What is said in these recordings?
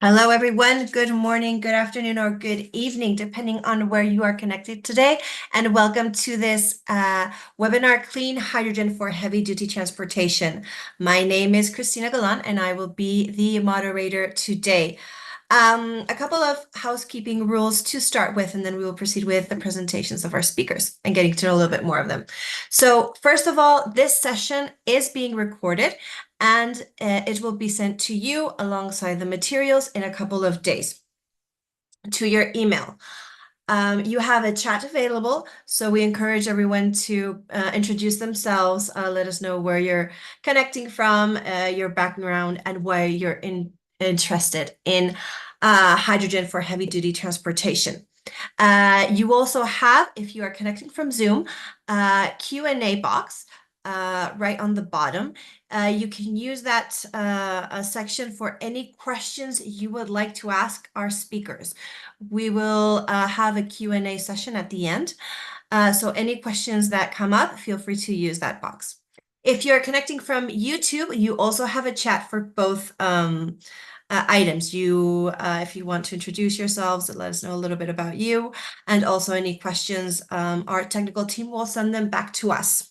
Hello, everyone. Good morning, good afternoon, or good evening, depending on where you are connected today. And welcome to this webinar, Clean Hydrogen for Heavy Duty Transportation. My name is Christina Galan, and I will be the moderator today. A couple of housekeeping rules to start with, and then we will proceed with the presentations of our speakers and getting to know a little bit more of them. So first of all, this session is being recorded and it will be sent to you alongside the materials in a couple of days to your email. You have a chat available, so we encourage everyone to introduce themselves, let us know where you're connecting from, your background, and why you're interested in hydrogen for heavy duty transportation. You also have, if you are connecting from Zoom, Q&A box right on the bottom. You can use that section for any questions you would like to ask our speakers. We will have a Q&A session at the end. So any questions that come up, feel free to use that box. If you're connecting from YouTube, you also have a chat for both items. If you want to introduce yourselves, let us know a little bit about you, and also any questions, our technical team will send them back to us.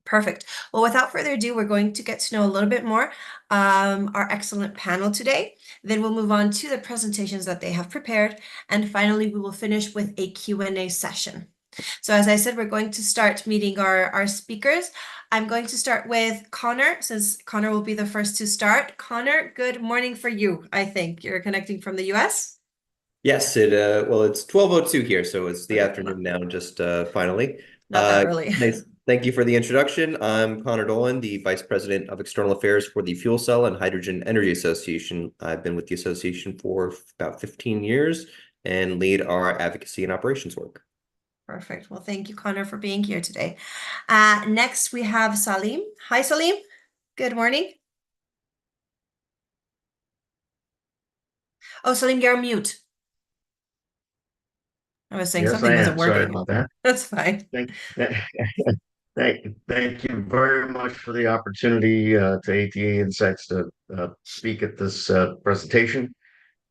Perfect. Well, without further ado, we're going to get to know a little bit more our excellent panel today. Then we'll move on to the presentations that they have prepared. And finally, we will finish with a Q&A session. So as I said, we're going to start meeting our speakers. I'm going to start with Connor, since Connor will be the first to start. Connor, good morning for you, I think. You're connecting from the US? Yes, it's 12:02 here, so it's the afternoon now, just finally. Not that early. Nice. Thank you for the introduction. I'm Connor Dolan, the Vice President of External Affairs for the Fuel Cell and Hydrogen Energy Association. I've been with the association for about 15 years and lead our advocacy and operations work. Perfect. Well, thank you, Connor, for being here today. Next, we have Salim. Hi, Salim. Good morning. Oh, Salim, you're on mute. I was saying Yes, I something wasn't am. Sorry working. about that. That's fine. Thank you very much for the opportunity to ATA Insights to speak at this presentation.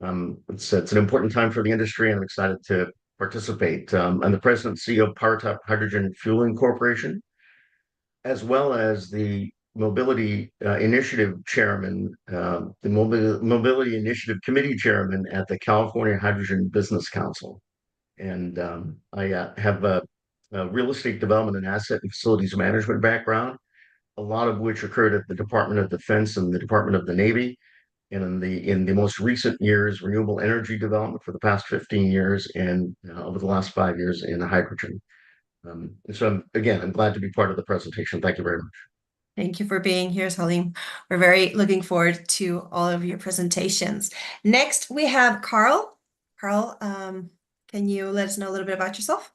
It's an important time for the industry, and I'm excited to participate. I'm the president and CEO of PowerTap Hydrogen Fueling Corporation, as well as the Mobility Initiative Chairman, the Mobility Initiative Committee Chairman at the California Hydrogen Business Council. And I have a real estate development and asset and facilities management background, a lot of which occurred at the Department of Defense and the Department of the Navy. And in the most recent years, renewable energy development for the past 15 years, and over the last 5 years in hydrogen. I'm glad to be part of the presentation. Thank you very much. Thank you for being here, Salim. We're very looking forward to all of your presentations. Next, we have Carl. Carl, can you let us know a little bit about yourself?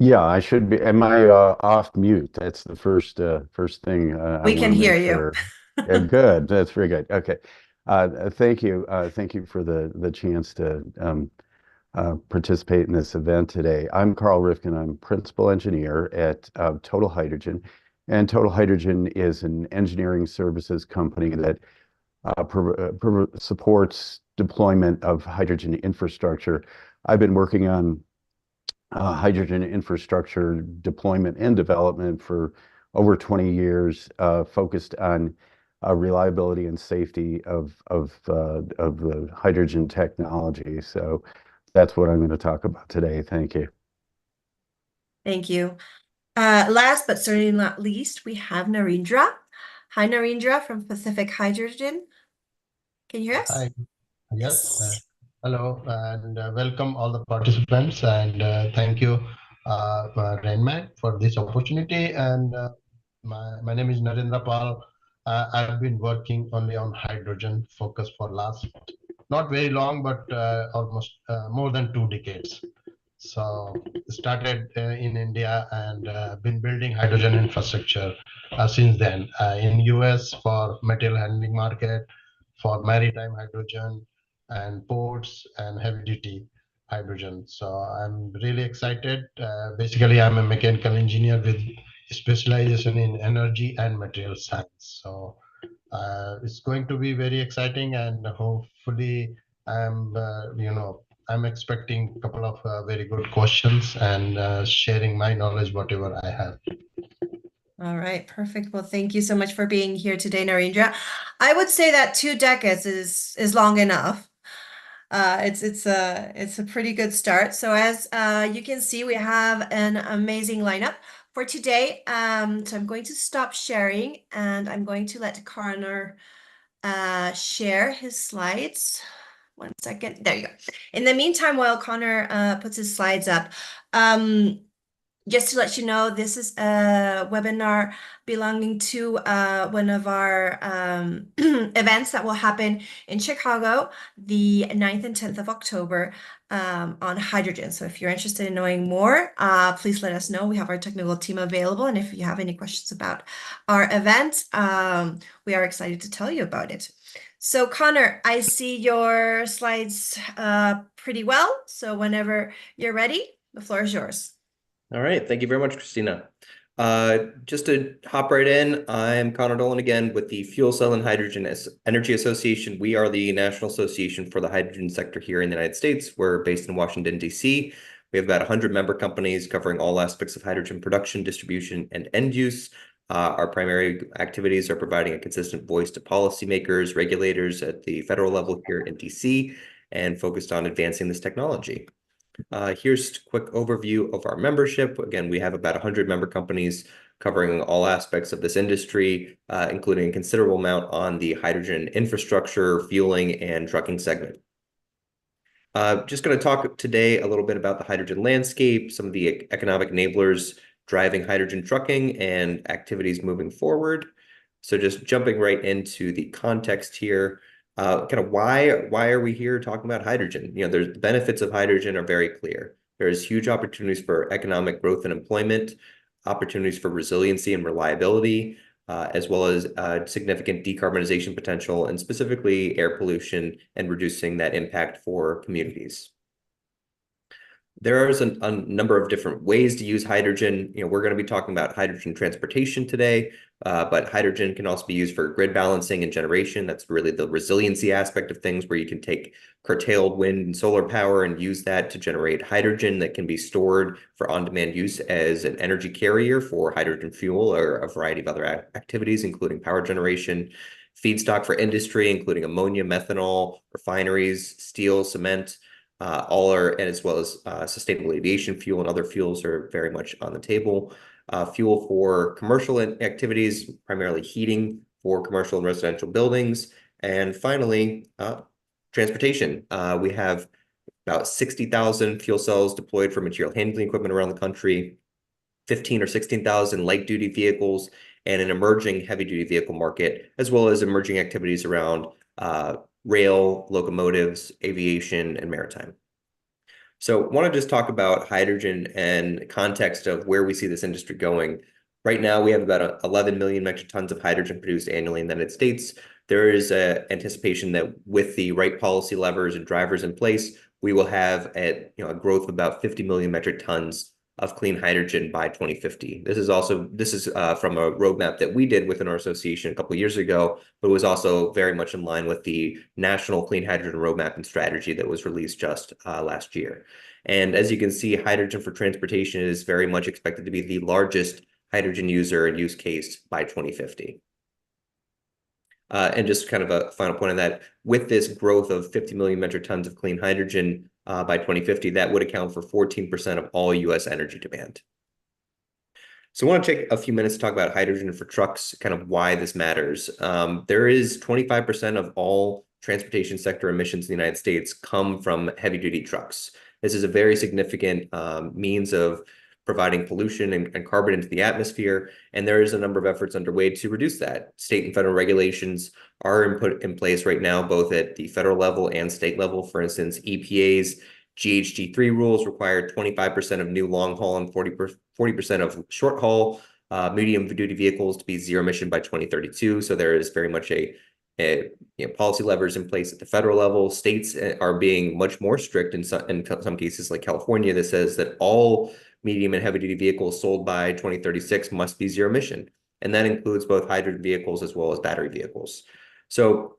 Yeah, I should be. Am I off mute? That's the first thing We can hear you. sure. Yeah, good. That's very good. Okay. Thank you. Thank you for the chance to participate in this event today. I'm Carl Rivkin. I'm principal engineer at Total Hydrogen, and Total Hydrogen is an engineering services company that supports deployment of hydrogen infrastructure. I've been working on hydrogen infrastructure deployment and development for over 20 years, focused on reliability and safety of the hydrogen technology. So that's what I'm going to talk about today. Thank you. Thank you. Last but certainly not least, we have Narendra. Hi, Narendra from Pacific Hydrogen. Can you hear us? Hi. Yes. Hello, and welcome all the participants, and thank you, Renman, for this opportunity. And my name is Narendra Pal. I've been working only on hydrogen focus for last, not very long, but almost more than 2 decades. So started in India and been building hydrogen infrastructure since then in US for material handling market, for maritime hydrogen and ports and heavy duty hydrogen. So I'm really excited. Basically, I'm a mechanical engineer with specialization in energy and material science. So It's going to be very exciting, and hopefully, I'm expecting a couple of very good questions and sharing my knowledge, whatever I have. All right, perfect. Well, thank you so much for being here today, Narendra. I would say that 2 decades is long enough. It's a pretty good start. So as you can see, we have an amazing lineup for today. So I'm going to stop sharing and I'm going to let Connor share his slides. 1 second. There you go. In the meantime, while Connor puts his slides up, just to let you know, this is a webinar belonging to one of our events that will happen in Chicago, the 9th and 10th of October on hydrogen. So if you're interested in knowing more, please let us know. We have our technical team available. And if you have any questions about our event, we are excited to tell you about it. So Connor, I see your slides pretty well. So whenever you're ready, the floor is yours. All right, thank you very much, Christina. Just to hop right in, I'm Connor Dolan again with the Fuel Cell and Hydrogen Energy Association. We are the national association for the hydrogen sector here in the United States. We're based in Washington, D.C. We have about 100 member companies covering all aspects of hydrogen production, distribution, and end use. Our primary activities are providing a consistent voice to policymakers, regulators at the federal level here in D.C., and focused on advancing this technology. Here's a quick overview of our membership. Again, we have about 100 member companies covering all aspects of this industry, including a considerable amount on the hydrogen infrastructure, fueling, and trucking segment. Just going to talk today a little bit about the hydrogen landscape, some of the economic enablers driving hydrogen trucking, and activities moving forward. So just jumping right into the context here. Kind of why are we here talking about hydrogen? The benefits of hydrogen are very clear. There's huge opportunities for economic growth and employment, opportunities for resiliency and reliability, as well as significant decarbonization potential, and specifically air pollution and reducing that impact for communities. There is a number of different ways to use hydrogen. We're going to be talking about hydrogen transportation today, but hydrogen can also be used for grid balancing and generation. That's really the resiliency aspect of things, where you can take curtailed wind and solar power and use that to generate hydrogen that can be stored for on-demand use as an energy carrier for hydrogen fuel or a variety of other activities, including power generation, feedstock for industry, including ammonia, methanol, refineries, steel, cement. All are, and as well as sustainable aviation fuel and other fuels are very much on the table. Fuel for commercial activities, primarily heating for commercial and residential buildings. And finally, transportation. We have about 60,000 fuel cells deployed for material handling equipment around the country, 15 or 16,000 light-duty vehicles, and an emerging heavy-duty vehicle market, as well as emerging activities around rail, locomotives, aviation, and maritime. So I want to just talk about hydrogen and context of where we see this industry going. Right now, we have about 11 million metric tons of hydrogen produced annually in the United States. There is an anticipation that with the right policy levers and drivers in place, we will have a growth of about 50 million metric tons of clean hydrogen by 2050. This is from a roadmap that we did within our association a couple of years ago, but it was also very much in line with the National Clean Hydrogen Roadmap and Strategy that was released just last year. And as you can see, hydrogen for transportation is very much expected to be the largest hydrogen user and use case by 2050. And just kind of a final point on that, with this growth of 50 million metric tons of clean hydrogen by 2050, that would account for 14% of all U.S. energy demand. So I want to take a few minutes to talk about hydrogen for trucks, kind of why this matters. There is 25% of all transportation sector emissions in the United States come from heavy-duty trucks. This is a very significant means of providing pollution and carbon into the atmosphere, and there is a number of efforts underway to reduce that. State and federal regulations are put in place right now, both at the federal level and state level. For instance, EPA's GHG3 rules require 25% of new long haul and 40% of short haul medium duty vehicles to be zero emission by 2032. So there is very much a policy levers in place at the federal level. States are being much more strict in some cases, like California, that says that all medium and heavy duty vehicles sold by 2036 must be zero emission. and that includes both hydrogen vehicles as well as battery vehicles. So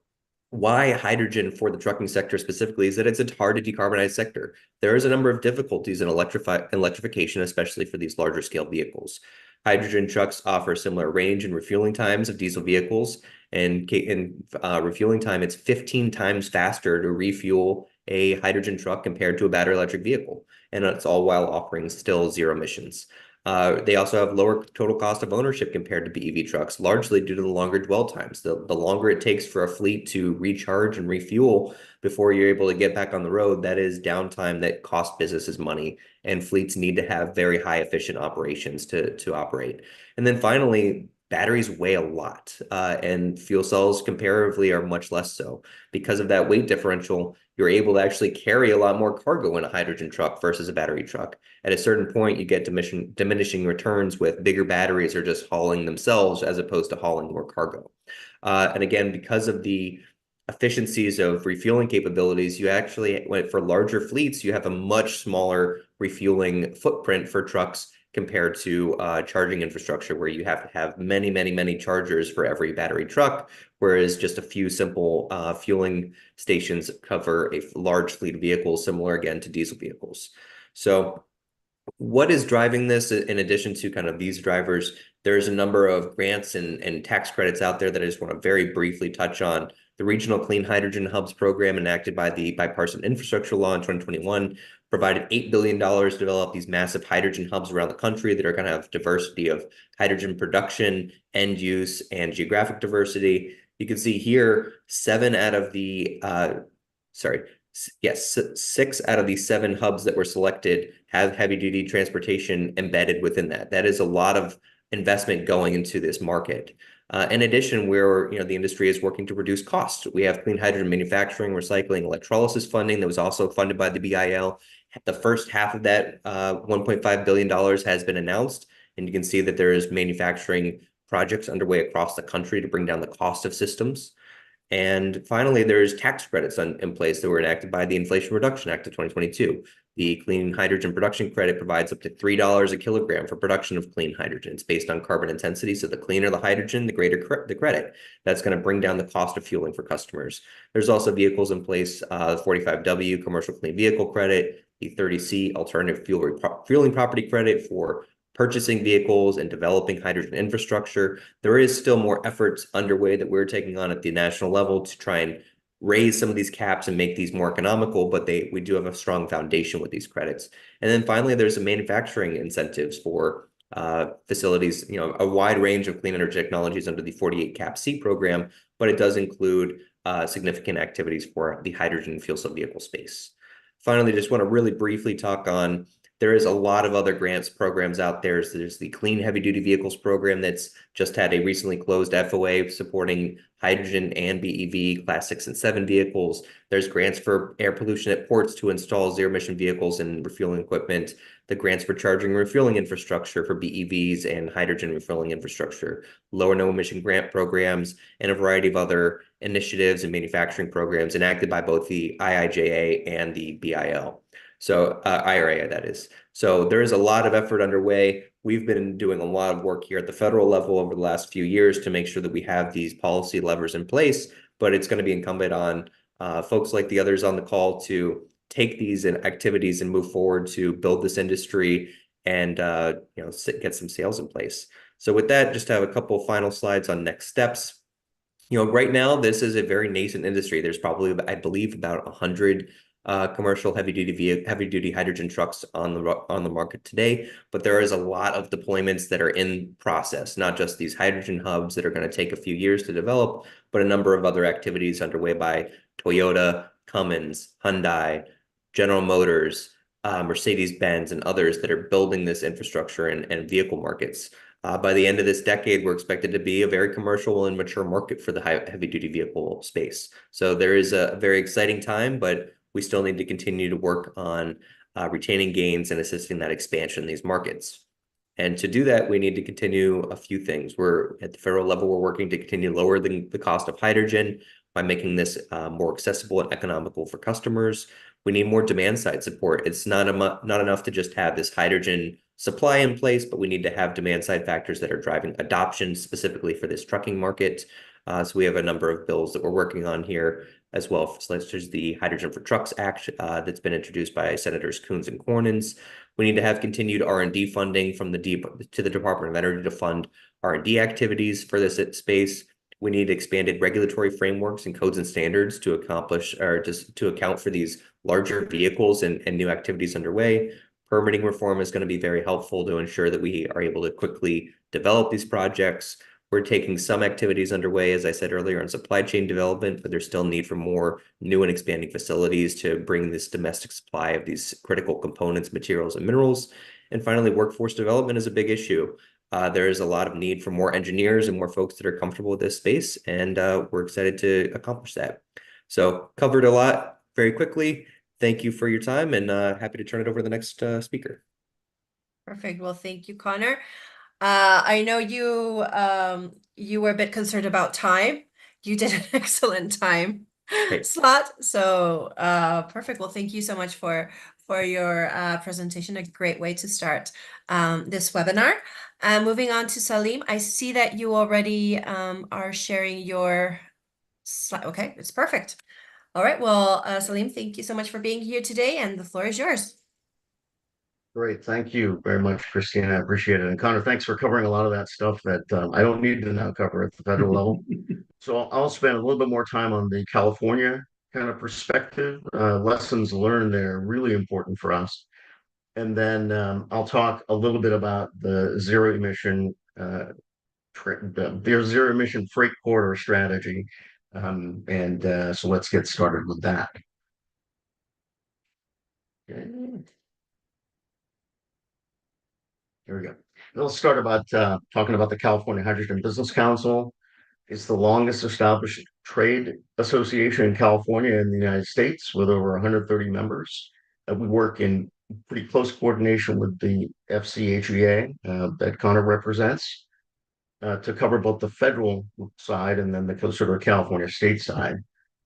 why hydrogen for the trucking sector specifically is that it's a hard to decarbonize sector. There is a number of difficulties in electrification, especially for these larger scale vehicles. Hydrogen trucks offer similar range and refueling times of diesel vehicles, and in refueling time, it's 15 times faster to refuel a hydrogen truck compared to a battery electric vehicle, and it's all while offering still zero emissions. They also have lower total cost of ownership compared to BEV trucks, largely due to the longer dwell times. The longer it takes for a fleet to recharge and refuel before you're able to get back on the road, that is downtime that costs businesses money, and fleets need to have very high efficient operations to operate. And then finally, batteries weigh a lot, and fuel cells comparatively are much less so. Because of that weight differential, you're able to actually carry a lot more cargo in a hydrogen truck versus a battery truck. At a certain point, you get diminishing returns with bigger batteries or just hauling themselves as opposed to hauling more cargo. And again, because of the efficiencies of refueling capabilities, you actually, for larger fleets, you have a much smaller refueling footprint for trucks compared to charging infrastructure, where you have to have many, many, many chargers for every battery truck, whereas just a few simple fueling stations cover a large fleet of vehicles, similar again to diesel vehicles. So what is driving this? In addition to kind of these drivers, there's a number of grants and tax credits out there that I just want to very briefly touch on. The Regional Clean Hydrogen Hubs program, enacted by the Bipartisan Infrastructure Law in 2021, provided $8 billion to develop these massive hydrogen hubs around the country that are going to have diversity of hydrogen production, end use, and geographic diversity. You can see here, 6 out of the 7 hubs that were selected have heavy-duty transportation embedded within that. That is a lot of investment going into this market. In addition, where the industry is working to reduce costs, we have clean hydrogen manufacturing, recycling, electrolysis funding that was also funded by the BIL. The first half of that $1.5 billion has been announced, and you can see that there is manufacturing projects underway across the country to bring down the cost of systems. And finally, there's tax credits in place that were enacted by the Inflation Reduction Act of 2022. The Clean Hydrogen Production Credit provides up to $3 a kilogram for production of clean hydrogen. It's based on carbon intensity, so the cleaner the hydrogen, the greater the credit. That's going to bring down the cost of fueling for customers. There's also vehicles in place, the 45W Commercial Clean Vehicle Credit, the 30C Alternative Fueling Property Credit for purchasing vehicles and developing hydrogen infrastructure. There is still more efforts underway that we're taking on at the national level to try and raise some of these caps and make these more economical, but we do have a strong foundation with these credits. And then finally, there's some manufacturing incentives for facilities, a wide range of clean energy technologies under the 48 Cap C program, but it does include significant activities for the hydrogen fuel cell vehicle space. Finally, just want to really briefly talk on, there is a lot of other grants programs out there. So there's the Clean Heavy Duty Vehicles program that's just had a recently closed FOA supporting hydrogen and BEV Class 6 and 7 vehicles. There's grants for air pollution at ports to install zero-emission vehicles and refueling equipment. The grants for charging and refueling infrastructure for BEVs and hydrogen refueling infrastructure. Low or no emission grant programs, and a variety of other initiatives and manufacturing programs enacted by both the IIJA and the BIL. So IRA, that is. So there is a lot of effort underway. We've been doing a lot of work here at the federal level over the last few years to make sure that we have these policy levers in place, but it's going to be incumbent on folks like the others on the call to take these activities and move forward to build this industry and get some sales in place. So with that, just have a couple final slides on next steps. Right now, this is a very nascent industry. There's probably, I believe, about 100 commercial heavy-duty hydrogen trucks on the market today, but there is a lot of deployments that are in process, not just these hydrogen hubs that are going to take a few years to develop, but a number of other activities underway by Toyota, Cummins, Hyundai, General Motors, Mercedes-Benz, and others that are building this infrastructure and vehicle markets. By the end of this decade, we're expected to be a very commercial and mature market for the heavy-duty vehicle space. So there is a very exciting time, but we still need to continue to work on retaining gains and assisting that expansion in these markets. And to do that, we need to continue a few things. We're at the federal level, we're working to continue lowering the cost of hydrogen by making this more accessible and economical for customers. We need more demand side support. It's not enough to just have this hydrogen supply in place, but we need to have demand side factors that are driving adoption specifically for this trucking market. So we have a number of bills that we're working on here as well, such as the Hydrogen for Trucks Act that's been introduced by Senators Coons and Cornyn. We need to have continued R&D funding from the Department of Energy to fund R&D activities for this space. We need expanded regulatory frameworks and codes and standards to accomplish or just to account for these larger vehicles and new activities underway. Permitting reform is going to be very helpful to ensure that we are able to quickly develop these projects. We're taking some activities underway, as I said earlier, on supply chain development, but there's still need for more new and expanding facilities to bring this domestic supply of these critical components, materials, and minerals. And finally, workforce development is a big issue. There is a lot of need for more engineers and more folks that are comfortable with this space, and we're excited to accomplish that. So covered a lot very quickly. Thank you for your time, and happy to turn it over to the next speaker. Perfect. Well, thank you, Connor. I know you were a bit concerned about time. You did an excellent time slot. So perfect. Well, thank you so much for your presentation. A great way to start this webinar. Moving on to Salim, I see that you already are sharing your slide. Okay, it's perfect. All right. Well, Salim, thank you so much for being here today, and the floor is yours. Great. Thank you very much, Christina. I appreciate it. And Connor, thanks for covering a lot of that stuff that I don't need to now cover at the federal level. So I'll spend a little bit more time on the California kind of perspective. Lessons learned there, really important for us. And then I'll talk a little bit about the zero emission freight corridor strategy. So let's get started with that. Okay. Here we go. Let's start about talking about the California Hydrogen Business Council. It's the longest established trade association in California in the United States with over 130 members. We work in pretty close coordination with the FCHEA that Connor represents to cover both the federal side and then the sort of California state side.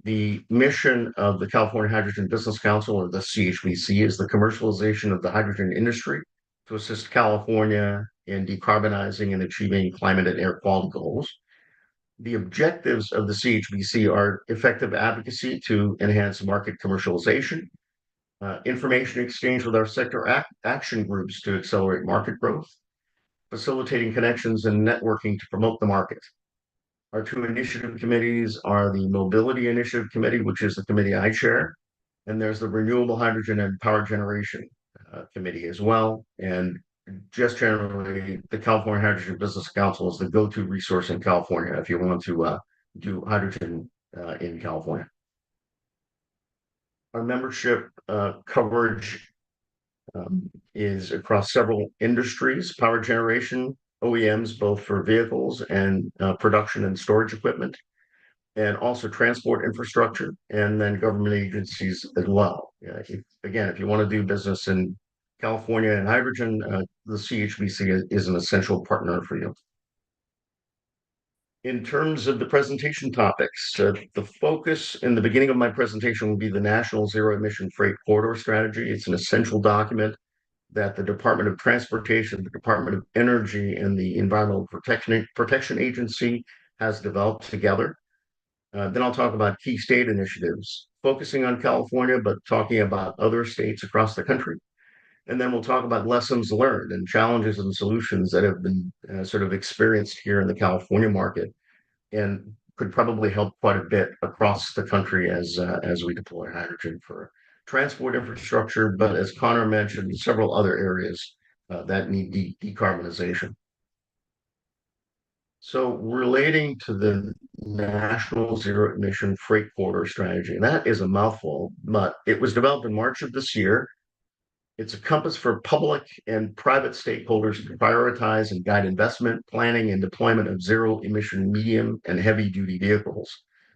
The mission of the California Hydrogen Business Council, or the CHBC, is the commercialization of the hydrogen industry to assist California in decarbonizing and achieving climate and air quality goals. The objectives of the CHBC are effective advocacy to enhance market commercialization, information exchange with our sector action groups to accelerate market growth, facilitating connections and networking to promote the market. Our two initiative committees are the Mobility Initiative Committee, which is the committee I chair, and there's the Renewable Hydrogen and Power Generation Committee as well. And just generally, the California Hydrogen Business Council is the go-to resource in California if you want to do hydrogen in California. Our membership coverage is across several industries: power generation, OEMs, both for vehicles and production and storage equipment, and also transport infrastructure, and then government agencies as well. If you want to do business in California and hydrogen, the CHBC is an essential partner for you. In terms of the presentation topics, the focus in the beginning of my presentation will be the National Zero Emission Freight Corridor Strategy. It's an essential document that the Department of Transportation, the Department of Energy, and the Environmental Protection Agency has developed together. Then I'll talk about key state initiatives, focusing on California, but talking about other states across the country. And then we'll talk about lessons learned and challenges and solutions that have been sort of experienced here in the California market and could probably help quite a bit across the country as we deploy hydrogen for transport infrastructure, but as Connor mentioned, several other areas that need decarbonization. So relating to the National Zero Emission Freight Corridor Strategy, and that is a mouthful, but it was developed in March of this year. It's a compass for public and private stakeholders to prioritize and guide investment, planning, and deployment of zero-emission medium and heavy-duty vehicles,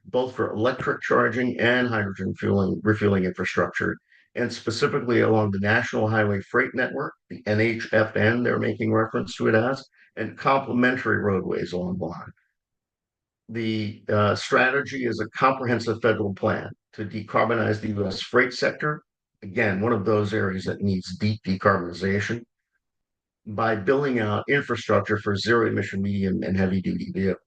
both for electric charging and hydrogen refueling infrastructure, and specifically along the National Highway Freight Network, the NHFN, they're making reference to it as, and complementary roadways along the line. The strategy is a comprehensive federal plan to decarbonize the U.S. freight sector. Again, one of those areas that needs deep decarbonization. by building out infrastructure for zero emission medium and heavy duty vehicles.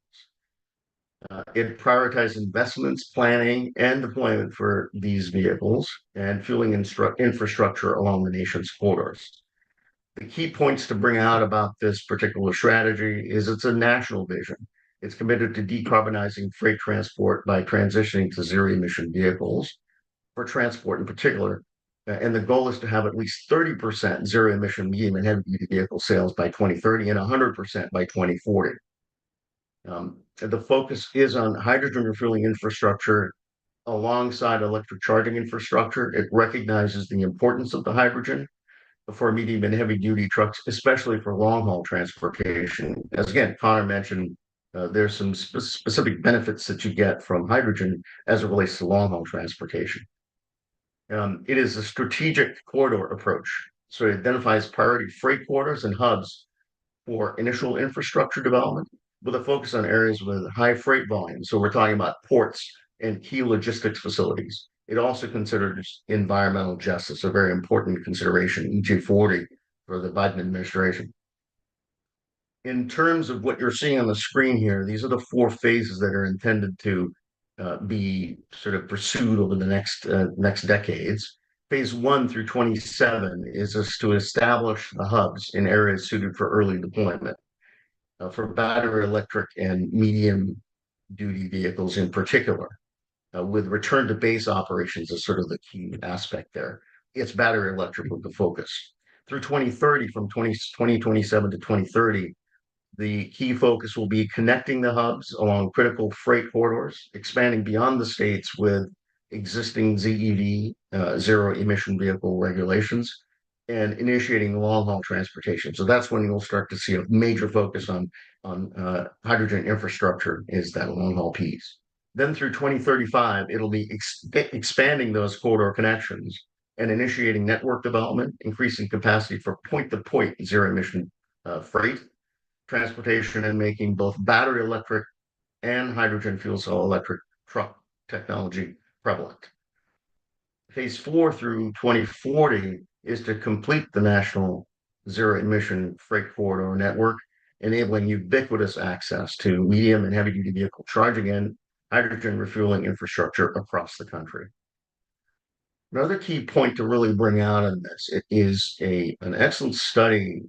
It prioritized investments, planning, and deployment for these vehicles and fueling infrastructure along the nation's corridors. The key points to bring out about this particular strategy is it's a national vision. It's committed to decarbonizing freight transport by transitioning to zero emission vehicles for transport in particular. And the goal is to have at least 30% zero emission medium and heavy duty vehicle sales by 2030 and 100% by 2040. The focus is on hydrogen refueling infrastructure alongside electric charging infrastructure. It recognizes the importance of the hydrogen for medium and heavy duty trucks, especially for long haul transportation. As again, Connor mentioned, there's some specific benefits that you get from hydrogen as it relates to long haul transportation. It is a strategic corridor approach. So it identifies priority freight corridors and hubs for initial infrastructure development with a focus on areas with high freight volume. So we're talking about ports and key logistics facilities. It also considers environmental justice, a very important consideration, EJ40 for the Biden administration. In terms of what you're seeing on the screen here, these are the 4 phases that are intended to be sort of pursued over the next decades. Phase 1 through 27 is to establish the hubs in areas suited for early deployment for battery electric and medium duty vehicles in particular, with return to base operations as sort of the key aspect there. It's battery electric with the focus. Through 2030, from 2027 to 2030, the key focus will be connecting the hubs along critical freight corridors, expanding beyond the states with existing ZEV, zero emission vehicle regulations, and initiating long haul transportation. So that's when you'll start to see a major focus on hydrogen infrastructure, is that long haul piece. Then through 2035, it'll be expanding those corridor connections and initiating network development, increasing capacity for point to point zero emission freight transportation, and making both battery electric and hydrogen fuel cell electric truck technology prevalent. Phase 4 through 2040 is to complete the national zero emission freight corridor network, enabling ubiquitous access to medium and heavy duty vehicle charging and hydrogen refueling infrastructure across the country. Another key point to really bring out in this, it is an excellent study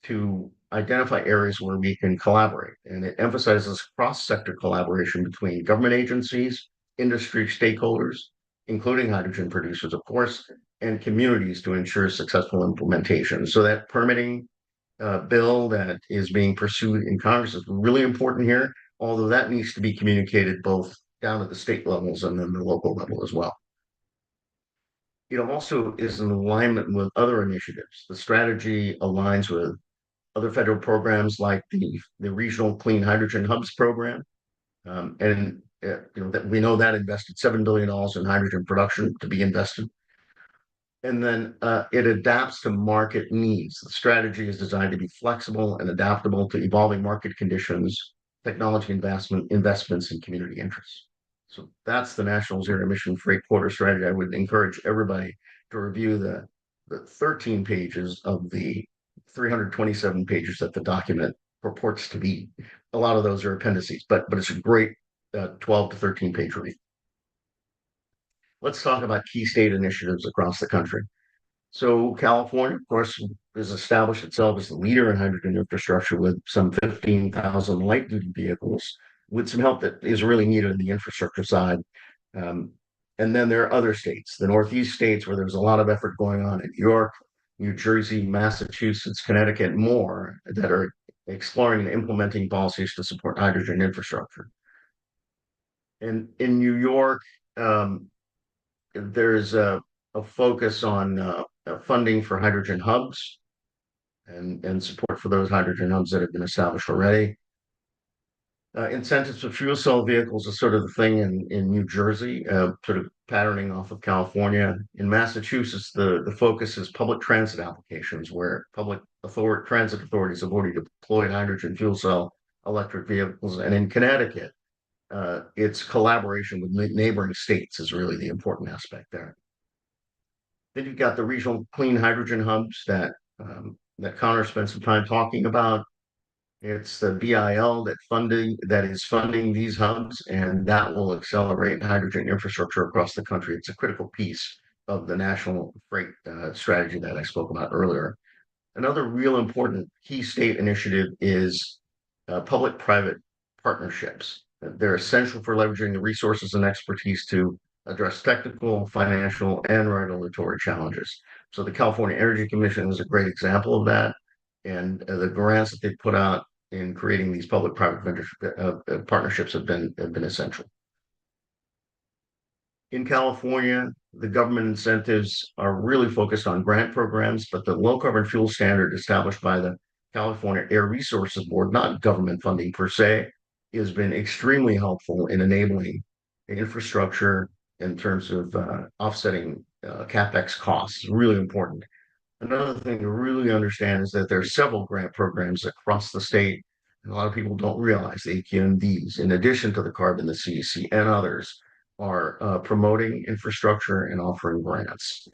to identify areas where we can collaborate, and it emphasizes cross-sector collaboration between government agencies, industry stakeholders, including hydrogen producers, of course, and communities to ensure successful implementation. So that permitting bill that is being pursued in Congress is really important here, although that needs to be communicated both down at the state levels and then the local level as well. It also is in alignment with other initiatives. The strategy aligns with other federal programs like the Regional Clean Hydrogen Hubs program, and that we know that invested $7 billion in hydrogen production to be invested. And then it adapts to market needs. The strategy is designed to be flexible and adaptable to evolving market conditions, technology investments, and community interests. So that's the National Zero Emission Freight Corridor Strategy. I would encourage everybody to review the 13 pages of the 327 pages that the document purports to be. A lot of those are appendices, but it's a great 12 to 13 page read. Let's talk about key state initiatives across the country. So California, of course, has established itself as the leader in hydrogen infrastructure with some 15,000 light duty vehicles, with some help that is really needed on the infrastructure side. And then there are other states, the Northeast states, where there's a lot of effort going on in New York, New Jersey, Massachusetts, Connecticut, and more, that are exploring and implementing policies to support hydrogen infrastructure. And in New York, there's a focus on funding for hydrogen hubs and support for those hydrogen hubs that have been established already. Incentives for fuel cell vehicles is sort of the thing in New Jersey, sort of patterning off of California. In Massachusetts, the focus is public transit applications, where transit authorities have already deployed hydrogen fuel cell electric vehicles. And in Connecticut, it's collaboration with neighboring states is really the important aspect there. Then you've got the regional clean hydrogen hubs that that Connor spent some time talking about. It's the BIL that is funding these hubs, and that will accelerate hydrogen infrastructure across the country. It's a critical piece of the national freight strategy that I spoke about earlier. Another real important key state initiative is public-private partnerships. They're essential for leveraging the resources and expertise to address technical, financial, and regulatory challenges. So the California Energy Commission is a great example of that. And the grants that they put out in creating these public-private partnerships have been essential. In California, the government incentives are really focused on grant programs, but the low carbon fuel standard established by the California Air Resources Board, not government funding per se, has been extremely helpful in enabling the infrastructure in terms of offsetting CapEx costs. Really important. Another thing to really understand is that there are several grant programs across the state. And a lot of people don't realize the AQMDs, in addition to the carbon, the CEC, and others, are promoting infrastructure and offering grants.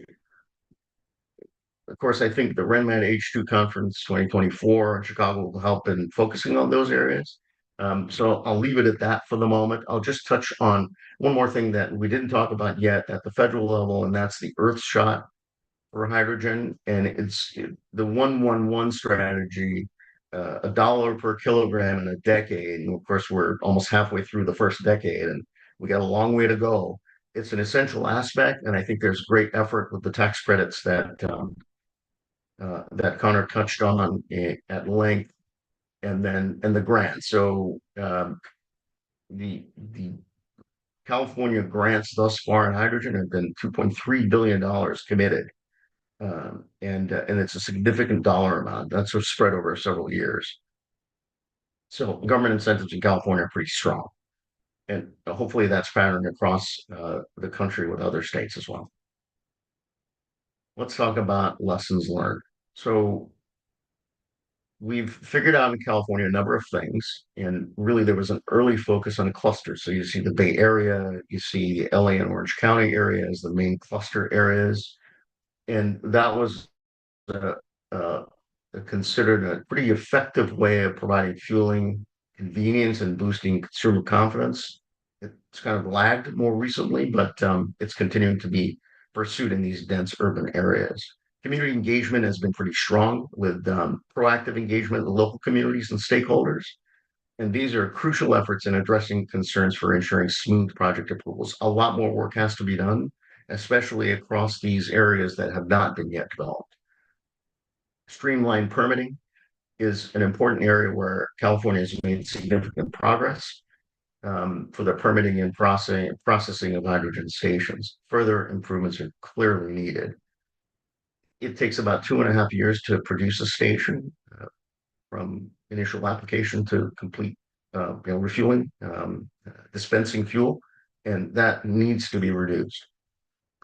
Of course, I think the RenMed H2 Conference 2024 in Chicago will help in focusing on those areas. So I'll leave it at that for the moment. I'll just touch on one more thing that we didn't talk about yet at the federal level, and that's the Earthshot for hydrogen. And it's the 1-1-1 strategy, $1 per kilogram in a decade. And of course, we're almost halfway through the first decade, and we got a long way to go. It's an essential aspect, and I think there's great effort with the tax credits that Connor touched on at length, and the grant. So the California grants thus far in hydrogen have been $2.3 billion committed, and it's a significant dollar amount that's spread over several years. So government incentives in California are pretty strong, and hopefully that's patterned across the country with other states as well. Let's talk about lessons learned. So we've figured out in California a number of things, and really there was an early focus on clusters. So you see the Bay Area, you see the LA and Orange County area as the main cluster areas, and that was considered a pretty effective way of providing fueling convenience and boosting consumer confidence. It's kind of lagged more recently, but it's continuing to be pursued in these dense urban areas. Community engagement has been pretty strong with proactive engagement in local communities and stakeholders. And these are crucial efforts in addressing concerns for ensuring smooth project approvals. A lot more work has to be done, especially across these areas that have not been yet developed. Streamlined permitting is an important area where California has made significant progress for the permitting and processing of hydrogen stations. Further improvements are clearly needed. It takes about 2.5 years to produce a station from initial application to complete refueling, dispensing fuel, and that needs to be reduced.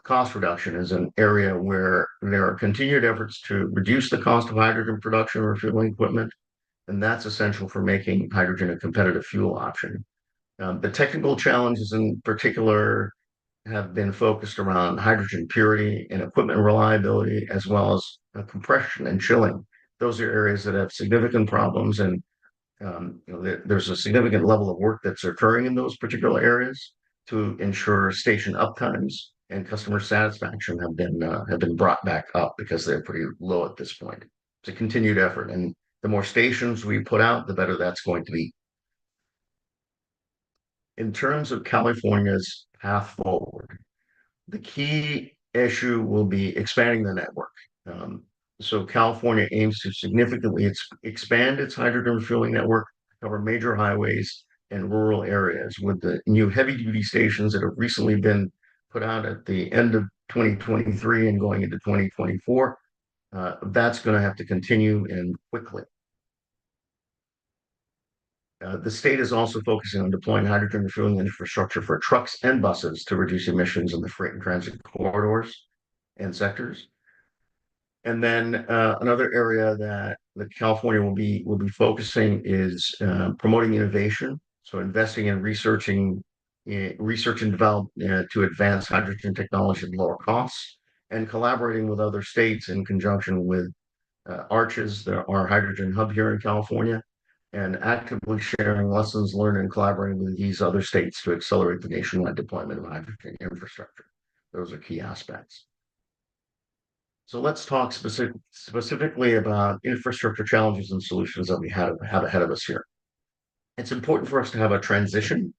Cost reduction is an area where there are continued efforts to reduce the cost of hydrogen production and refueling equipment, and that's essential for making hydrogen a competitive fuel option. The technical challenges in particular have been focused around hydrogen purity and equipment reliability, as well as compression and chilling. Those are areas that have significant problems, and there's a significant level of work that's occurring in those particular areas to ensure station uptimes and customer satisfaction have been brought back up because they're pretty low at this point. It's a continued effort, and the more stations we put out, the better that's going to be. In terms of California's path forward, the key issue will be expanding the network. So California aims to significantly expand its hydrogen refueling network, cover major highways and rural areas with the new heavy-duty stations that have recently been put out at the end of 2023 and going into 2024. That's going to have to continue and quickly. The state is also focusing on deploying hydrogen refueling infrastructure for trucks and buses to reduce emissions in the freight and transit corridors and sectors. And then another area that California will be focusing is promoting innovation. So investing in research and development to advance hydrogen technology at lower costs, and collaborating with other states in conjunction with Arches, our hydrogen hub here in California, and actively sharing lessons learned and collaborating with these other states to accelerate the nationwide deployment of hydrogen infrastructure. Those are key aspects. So let's talk specifically about infrastructure challenges and solutions that we have ahead of us here. It's important for us to have a transition.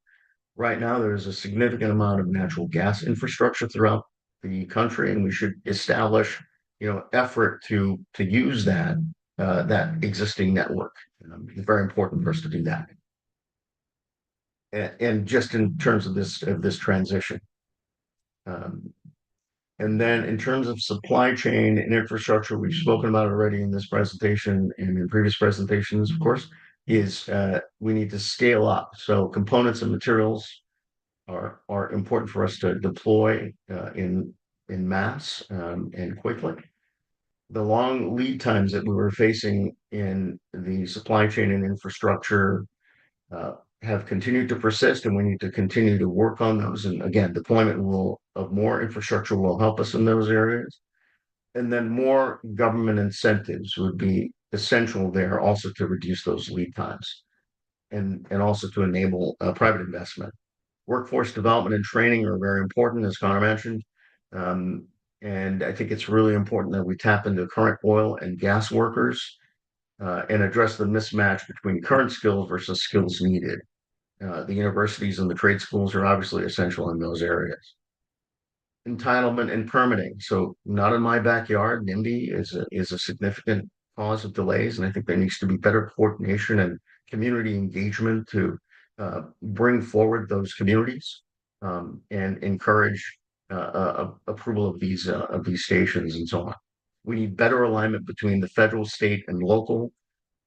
Right now, there's a significant amount of natural gas infrastructure throughout the country, and we should establish, effort to use that existing network. It's very important for us to do that. And just in terms of this transition. And then in terms of supply chain and infrastructure, we've spoken about it already in this presentation and in previous presentations, of course, is we need to scale up. So components and materials are important for us to deploy in mass and quickly. The long lead times that we were facing in the supply chain and infrastructure have continued to persist, and we need to continue to work on those. And again, deployment of more infrastructure will help us in those areas. And then more government incentives would be essential there also to reduce those lead times and also to enable private investment. Workforce development and training are very important, as Connor mentioned. And I think it's really important that we tap into current oil and gas workers and address the mismatch between current skills versus skills needed. The universities and the trade schools are obviously essential in those areas. Entitlement and permitting. So not in my backyard. NIMBY is a significant cause of delays, and I think there needs to be better coordination and community engagement to bring forward those communities and encourage approval of these stations and so on. We need better alignment between the federal, state, and local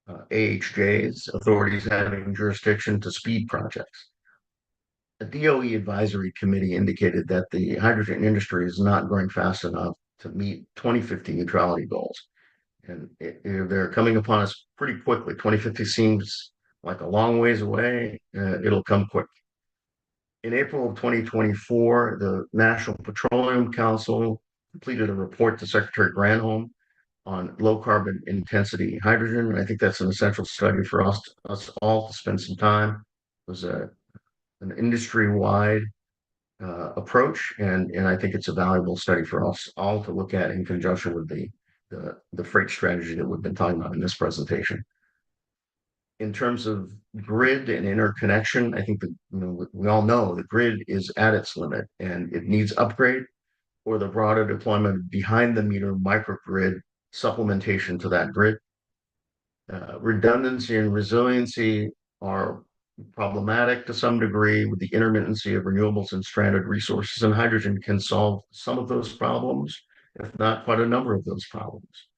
AHJs, authorities having jurisdiction to speed projects. The DOE advisory committee indicated that the hydrogen industry is not growing fast enough to meet 2050 neutrality goals. And they're coming upon us pretty quickly. 2050 seems like a long ways away. It'll come quick. In April of 2024, the National Petroleum Council completed a report to Secretary Granholm on low carbon intensity hydrogen. And I think that's an essential study for us all to spend some time. It was an industry-wide approach, and I think it's a valuable study for us all to look at in conjunction with the freight strategy that we've been talking about in this presentation. In terms of grid and interconnection, I think that we all know the grid is at its limit and it needs upgrade or the broader deployment of behind the meter microgrid supplementation to that grid. Redundancy and resiliency are problematic to some degree with the intermittency of renewables and stranded resources, and hydrogen can solve some of those problems, if not quite a number of those problems.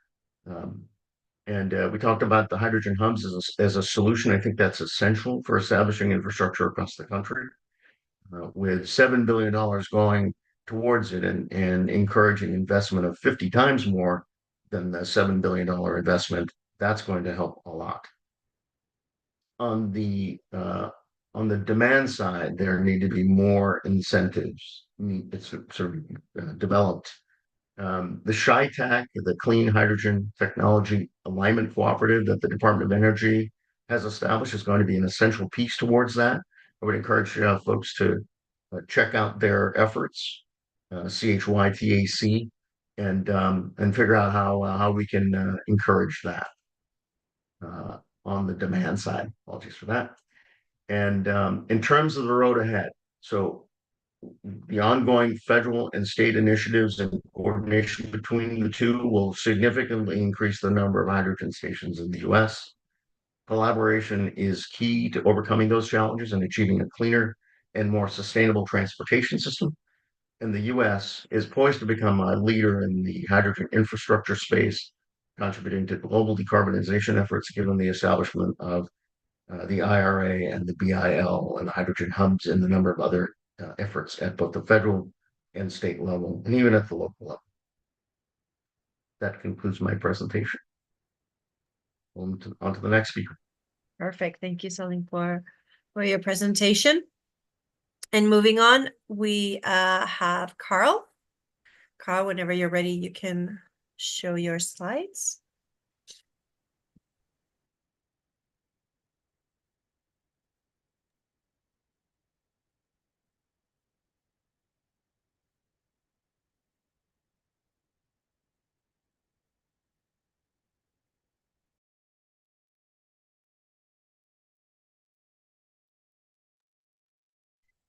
And we talked about the hydrogen hubs as a solution. I think that's essential for establishing infrastructure across the country, with $7 billion going towards it and encouraging investment of 50 times more than the $7 billion investment. That's going to help a lot. On the demand side, there need to be more incentives. It's sort of developed. The SHITAC, the Clean Hydrogen Technology Alignment Cooperative that the Department of Energy has established, is going to be an essential piece towards that. I would encourage folks to check out their efforts, CHYTAC, and figure out how we can encourage that on the demand side. Apologies for that. And in terms of the road ahead, so the ongoing federal and state initiatives and coordination between the two will significantly increase the number of hydrogen stations in the US. Collaboration is key to overcoming those challenges and achieving a cleaner and more sustainable transportation system. And the US is poised to become a leader in the hydrogen infrastructure space, contributing to global decarbonization efforts given the establishment of the IRA and the BIL and the hydrogen hubs and the number of other efforts at both the federal and state level, and even at the local level. That concludes my presentation. On to the next speaker. Perfect. Thank you, Salim, for your presentation. And moving on, we have Carl. Carl, whenever you're ready, you can show your slides.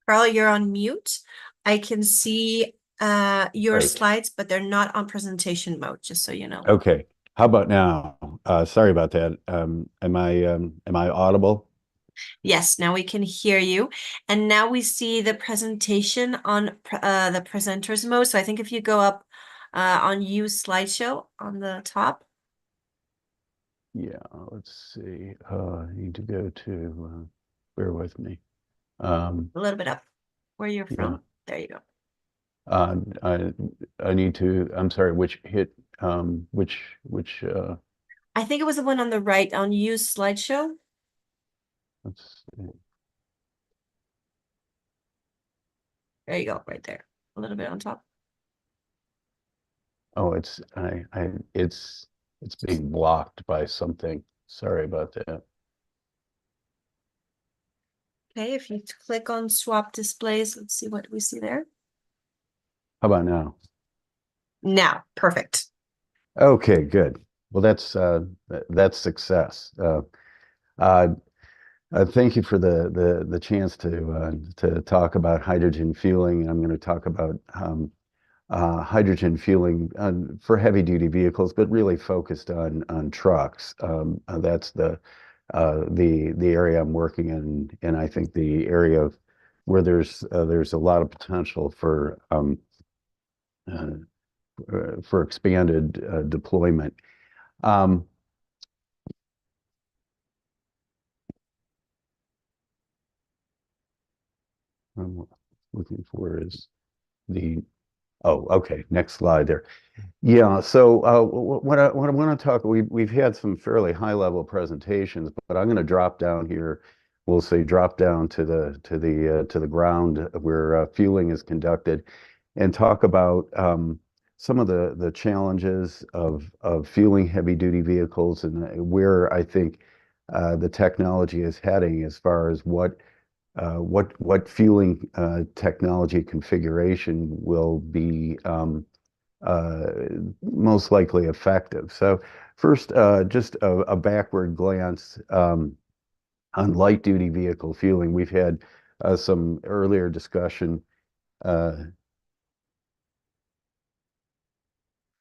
Carl, you're on mute. I can see your Right. slides, but they're not on presentation mode, just so you know. Okay. How about now? Sorry about that. Am I audible? Yes, now we can hear you. And now we see the presentation on the presenter's mode. So I think if you go up on use slideshow on the top. Yeah, let's see. I need to go to, bear with me. A little bit up where you're Yeah. from. There you go. I need to, I'm sorry, which I think it was the one on the right on use slideshow. let's see. There you go, right there. A little bit on top. Oh, it's being blocked by something. Sorry about that. Okay, if you click on swap displays, let's see what we see there. How about now? Now, perfect. Okay, good. Well, that's success. Thank you for the chance to talk about hydrogen fueling. I'm going to talk about hydrogen fueling for heavy duty vehicles, but really focused on trucks. That's the area I'm working in, and I think the area of where there's a lot of potential for expanded deployment. I'm looking for is the oh, okay, next slide there. Yeah, so what I want to talk, we've had some fairly high level presentations, but I'm going to drop down here. We'll say drop down to the ground where fueling is conducted, and talk about some of the challenges of fueling heavy duty vehicles and where I think the technology is heading as far as what fueling technology configuration will be most likely effective. So first, just a backward glance on light duty vehicle fueling. We've had some earlier discussion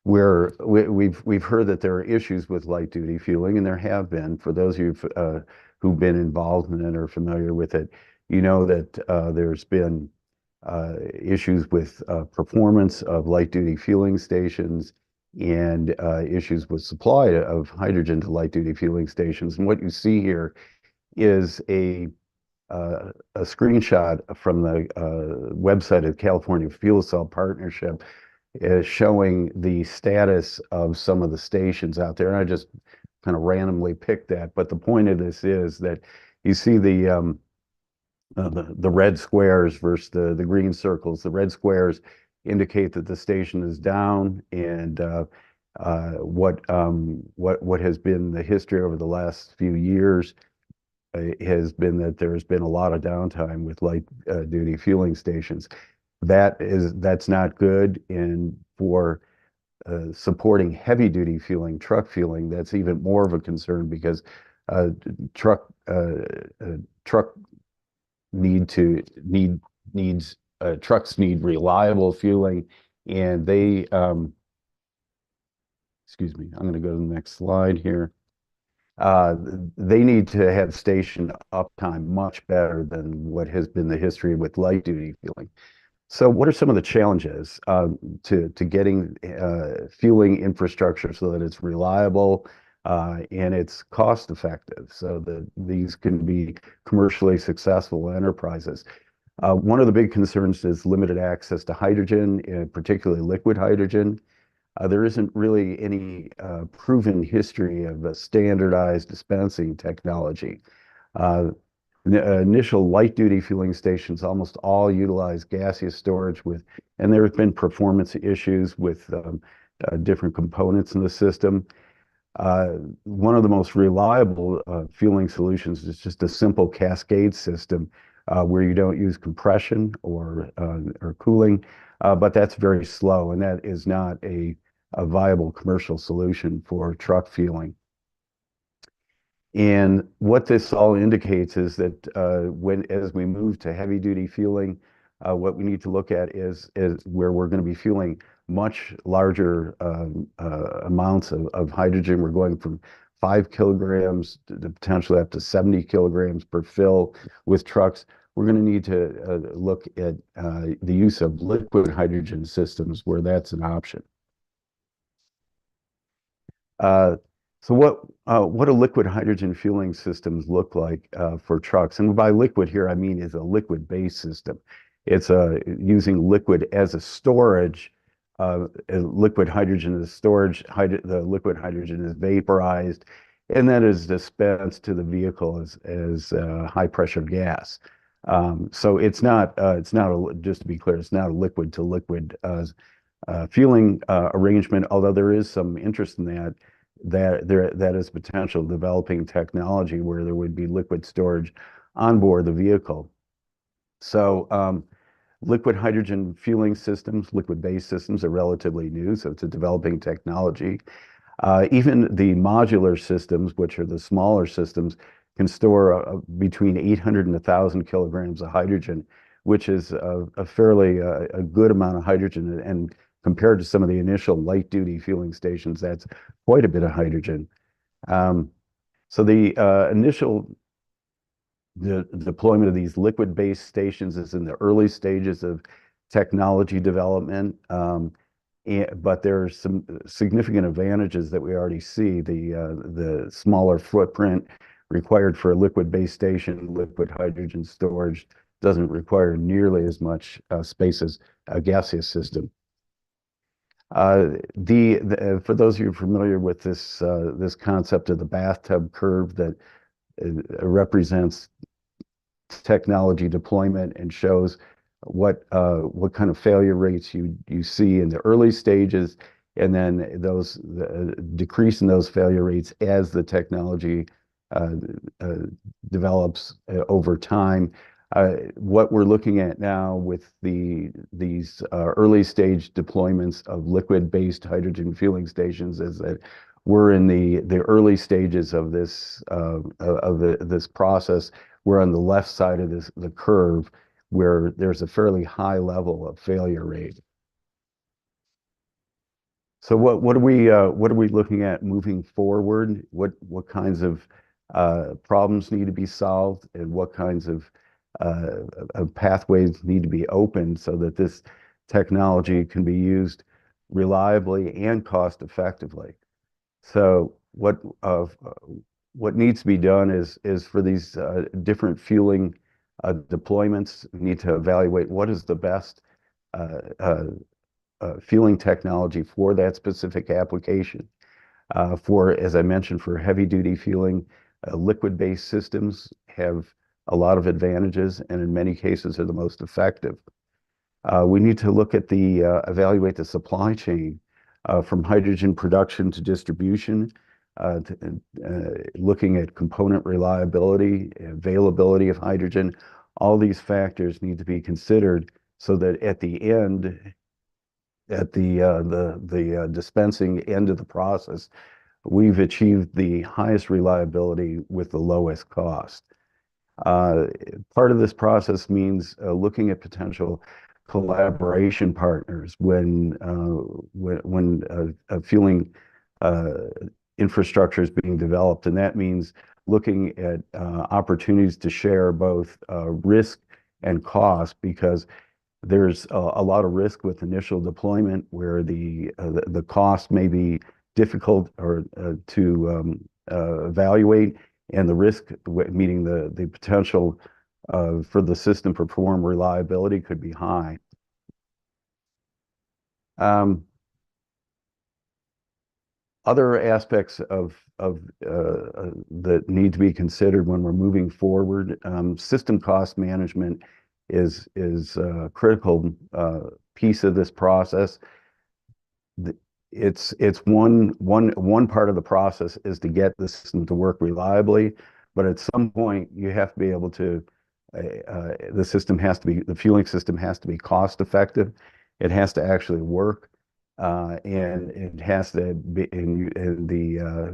where we've heard that there are issues with light duty fueling, and there have been. For those of you who've been involved in it or familiar with it, you know that there's been issues with performance of light duty fueling stations and issues with supply of hydrogen to light duty fueling stations. And what you see here is a screenshot from the website of California Fuel Cell Partnership is showing the status of some of the stations out there. And I just kind of randomly picked that. But the point of this is that you see the red squares versus the green circles. The red squares indicate that the station is down, and what has been the history over the last few years has been that there's been a lot of downtime with light duty fueling stations. That's not good, and for supporting heavy duty fueling, truck fueling, that's even more of a concern because truck trucks need reliable fueling, and they excuse me, I'm going to go to the next slide here. They need to have station uptime much better than what has been the history with light duty fueling. So what are some of the challenges to getting fueling infrastructure so that it's reliable and it's cost effective so that these can be commercially successful enterprises? One of the big concerns is limited access to hydrogen, particularly liquid hydrogen. There isn't really any proven history of a standardized dispensing technology. Initial light duty fueling stations almost all utilize gaseous storage and there have been performance issues with different components in the system. One of the most reliable fueling solutions is just a simple cascade system where you don't use compression or cooling, but that's very slow, and that is not a viable commercial solution for truck fueling. And what this all indicates is that as we move to heavy duty fueling, what we need to look at is where we're going to be fueling much larger amounts of hydrogen. We're going from 5 kilograms to potentially up to 70 kilograms per fill with trucks. We're going to need to look at the use of liquid hydrogen systems where that's an option. So what do liquid hydrogen fueling systems look like for trucks? And by liquid here, I mean is a liquid-based system. It's using liquid as a storage. Liquid hydrogen is storage. The liquid hydrogen is vaporized, and that is dispensed to the vehicle as high pressure gas. So it's not just to be clear, it's not a liquid to liquid fueling arrangement. Although there is some interest in that is potential developing technology where there would be liquid storage on board the vehicle. So liquid hydrogen fueling systems, liquid-based systems are relatively new, so it's a developing technology. Even the modular systems, which are the smaller systems, can store between 800 and 1,000 kilograms of hydrogen, which is a fairly a good amount of hydrogen. And compared to some of the initial light-duty fueling stations, that's quite a bit of hydrogen. So the initial deployment of these liquid-based stations is in the early stages of technology development. But there are some significant advantages that we already see. The smaller footprint required for a liquid-based station, liquid hydrogen storage doesn't require nearly as much space as a gaseous system. For those of you familiar with this concept of the bathtub curve that represents technology deployment and shows what kind of failure rates you see in the early stages, and then the decrease in those failure rates as the technology develops over time. What we're looking at now with these early stage deployments of liquid-based hydrogen fueling stations is that we're in the early stages of this process. We're on the left side of the curve where there's a fairly high level of failure rate. So what are we looking at moving forward? What kinds of problems need to be solved, and what kinds of pathways need to be opened so that this technology can be used reliably and cost effectively? So what needs to be done is for these different fueling deployments, we need to evaluate what is the best fueling technology for that specific application. As I mentioned, for heavy duty fueling, liquid-based systems have a lot of advantages and in many cases are the most effective. We need to look at evaluate the supply chain from hydrogen production to distribution, looking at component reliability, availability of hydrogen. All these factors need to be considered so that at the end, at the dispensing end of the process, we've achieved the highest reliability with the lowest cost. Part of this process means looking at potential collaboration partners when a fueling infrastructure is being developed, and that means looking at opportunities to share both risk and cost, because there's a lot of risk with initial deployment where the cost may be difficult or to evaluate, and the risk, meaning the potential for the system to perform reliability, could be high. Other aspects that need to be considered when we're moving forward, system cost management is a critical piece of this process. It's one part of the process is to get the system to work reliably, but at some point you have to be able to the fueling system has to be cost effective. It has to actually work, and it has to be, and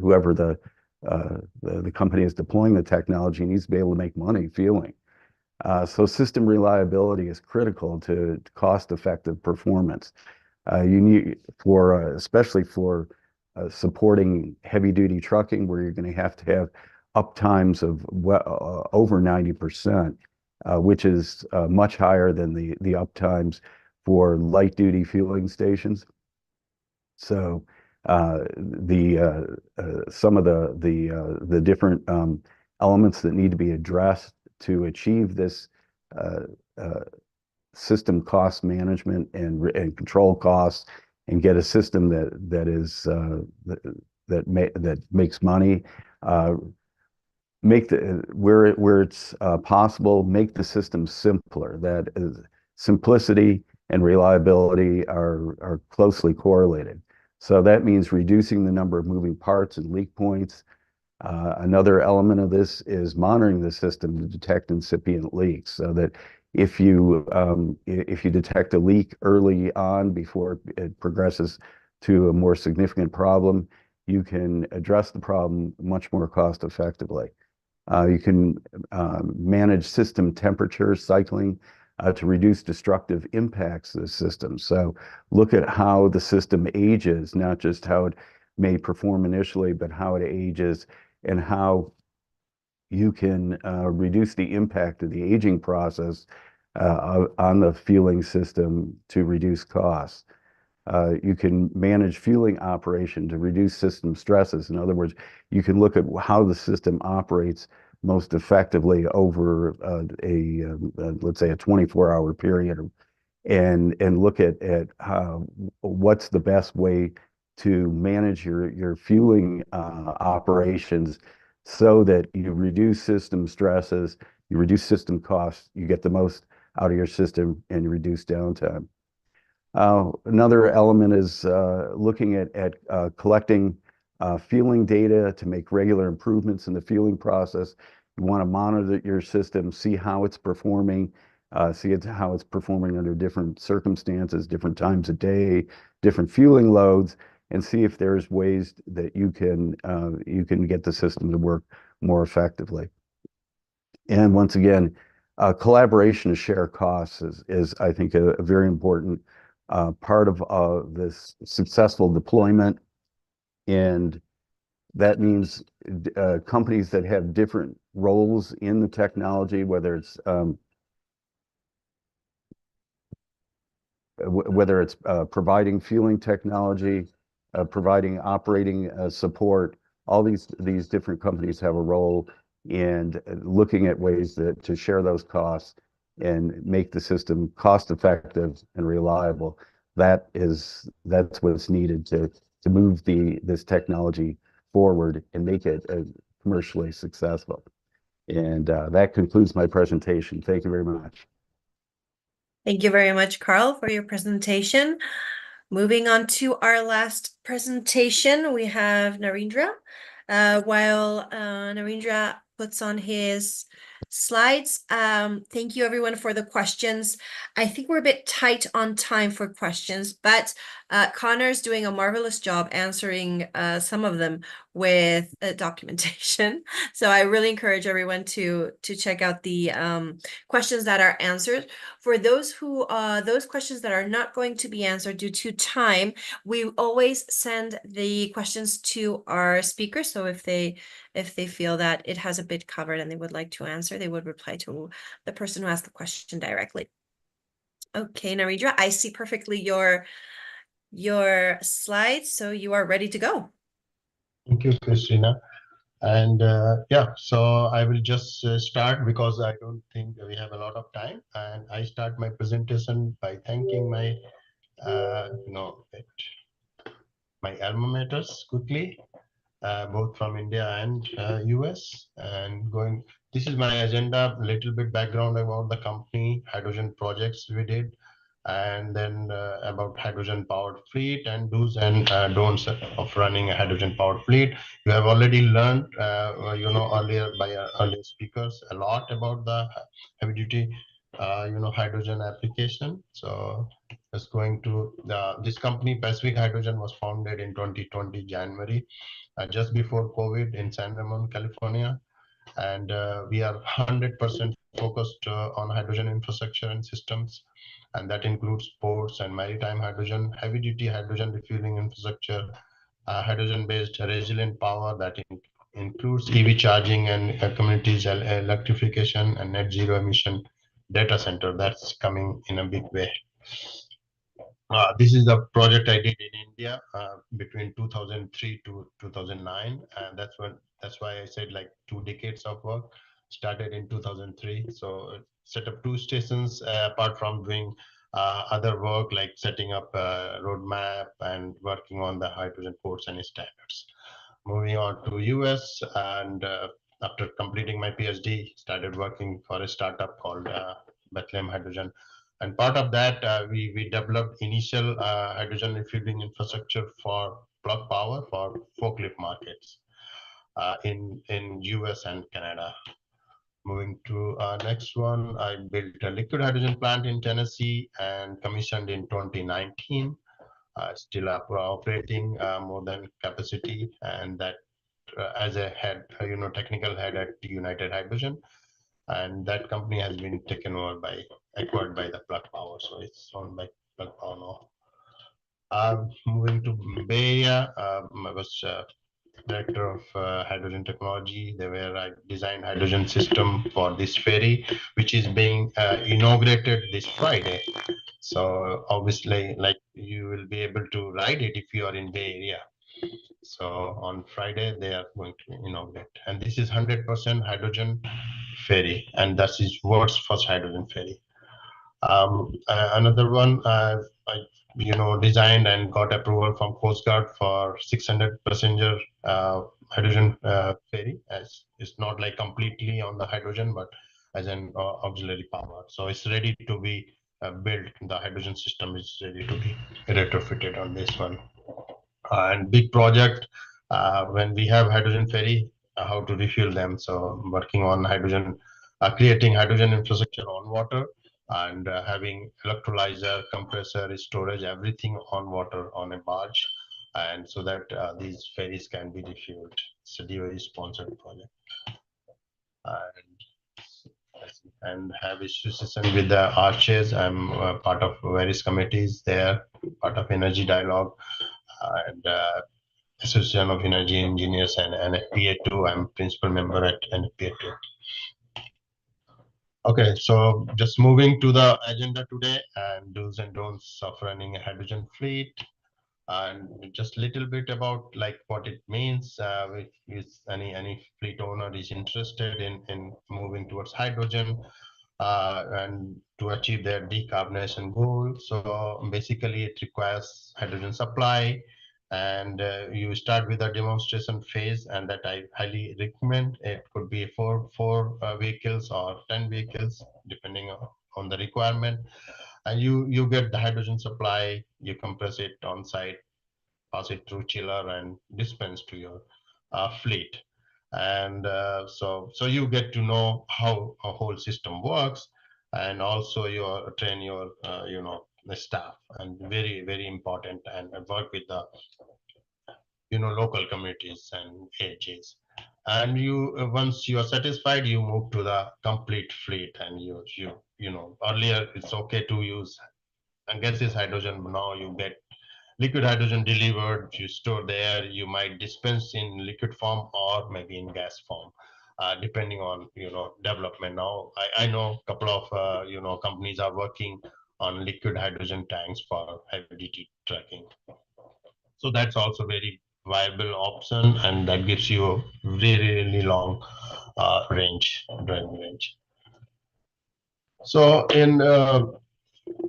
whoever the the company is deploying the technology needs to be able to make money fueling. So system reliability is critical to cost-effective performance. You need especially for supporting heavy-duty trucking, where you're going to have uptimes of over 90%, which is much higher than the uptimes for light-duty fueling stations. So some of the different elements that need to be addressed to achieve this system cost management and control costs and get a system that makes money. Where it's possible, make the system simpler. That is, simplicity and reliability are closely correlated. So that means reducing the number of moving parts and leak points. Another element of this is monitoring the system to detect incipient leaks, so that if you detect a leak early on before it progresses to a more significant problem, you can address the problem much more cost effectively. You can manage system temperature cycling to reduce destructive impacts of the system. So look at how the system ages, not just how it may perform initially, but how it ages and how you can reduce the impact of the aging process on the fueling system to reduce costs. You can manage fueling operation to reduce system stresses. In other words, you can look at how the system operates most effectively over let's say a 24-hour period, and look at what's the best way to manage your fueling operations so that you reduce system stresses, you reduce system costs, you get the most out of your system, and you reduce downtime. Another element is looking at collecting fueling data to make regular improvements in the fueling process. You want to monitor your system, see how it's performing, how it's performing under different circumstances, different times of day, different fueling loads, and see if there's ways that you can get the system to work more effectively. And once again, collaboration to share costs is I think a very important part of this successful deployment. And that means companies that have different roles in the technology, whether it's providing fueling technology, providing operating support, all these different companies have a role in looking at ways to share those costs and make the system cost effective and reliable. That's what's needed to move this technology forward and make it commercially successful. And that concludes my presentation. Thank you very much. Thank you very much, Carl, for your presentation. Moving on to our last presentation, we have Narendra. While Narendra puts on his slides, thank you everyone for the questions. I think we're a bit tight on time for questions, but Connor's doing a marvelous job answering some of them with documentation. So I really encourage everyone to check out the questions that are answered. For those questions that are not going to be answered due to time, we always send the questions to our speakers. So if they feel that it has a bit covered and they would like to answer, they would reply to the person who asked the question directly. Okay, Narendra, I see perfectly your slides, so you are ready to go. Thank you, Christina. And yeah, so I will just start because I don't think we have a lot of time. And I start my presentation by thanking my, my alma maters quickly, both from India and US. And this is my agenda, a little bit background about the company, hydrogen projects we did, and then about hydrogen powered fleet and do's and don'ts of running a hydrogen powered fleet. You have already learned, earlier by earlier speakers a lot about the heavy duty hydrogen application. So it's going to this company Pacific Hydrogen was founded in 2020 January, just before COVID in San Ramon, California, and we are 100% focused on hydrogen infrastructure and systems, and that includes ports and maritime hydrogen, heavy-duty hydrogen refueling infrastructure, hydrogen-based resilient power that includes EV charging and communities electrification and net zero emission data center that's coming in a big way. This is the project I did in India between 2003 to 2009, and that's why I said like 2 decades of work. Started in 2003, so set up 2 stations apart from doing other work like setting up a roadmap and working on the hydrogen ports and standards. Moving on to US, and after completing my PhD, started working for a startup called Bethlehem Hydrogen. And part of that, we developed initial hydrogen refueling infrastructure for plug power for forklift markets in US and Canada. Moving to next one, I built a liquid hydrogen plant in Tennessee and commissioned in 2019. Still operating more than capacity, and that as a head, technical head at United Hydrogen, and that company has been acquired by the Plug Power, so it's owned by Plug Power now. Moving to Bay Area, I was director of hydrogen technology. Where I designed hydrogen system for this ferry, which is being inaugurated this Friday. So obviously, like you will be able to ride it if you are in Bay Area. So on Friday they are going to inaugurate, and this is 100% hydrogen ferry, and that is world's first hydrogen ferry. Another one, I designed and got approval from Coast Guard for 600 passenger hydrogen ferry. As it's not like completely on the hydrogen, but as an auxiliary power. So it's ready to be built. The hydrogen system is ready to be retrofitted on this one. And big project when we have hydrogen ferry, how to refuel them. So working on hydrogen, creating hydrogen infrastructure on water, and having electrolyzer, compressor, storage, everything on water on a barge, and so that these ferries can be refueled. It's a DOE sponsored project. And have association with the arches. I'm part of various committees there, part of Energy Dialogue, and Association of Energy Engineers and NFPA2. I'm principal member at NFPA2. Okay, so just moving to the agenda today and do's and don'ts of running a hydrogen fleet, and just a little bit about like what it means if any fleet owner is interested in moving towards hydrogen and to achieve their decarbonization goal. So basically it requires hydrogen supply, and you start with a demonstration phase, and that I highly recommend. It could be four vehicles or 10 vehicles depending on the requirement, and you get the hydrogen supply, you compress it on site, pass it through chiller and dispense to your fleet. And so you get to know how a whole system works, and also you train your the staff, and very important, and work with the local communities and AHAs. And you once you are satisfied, you move to the complete fleet, and earlier it's okay to use and gaseous hydrogen, but now you get liquid hydrogen delivered, you store there, you might dispense in liquid form or maybe in gas form, depending on development. Now I know a couple of companies are working on liquid hydrogen tanks for heavy duty trucking. So that's also very viable option, and that gives you a really long driving range. So in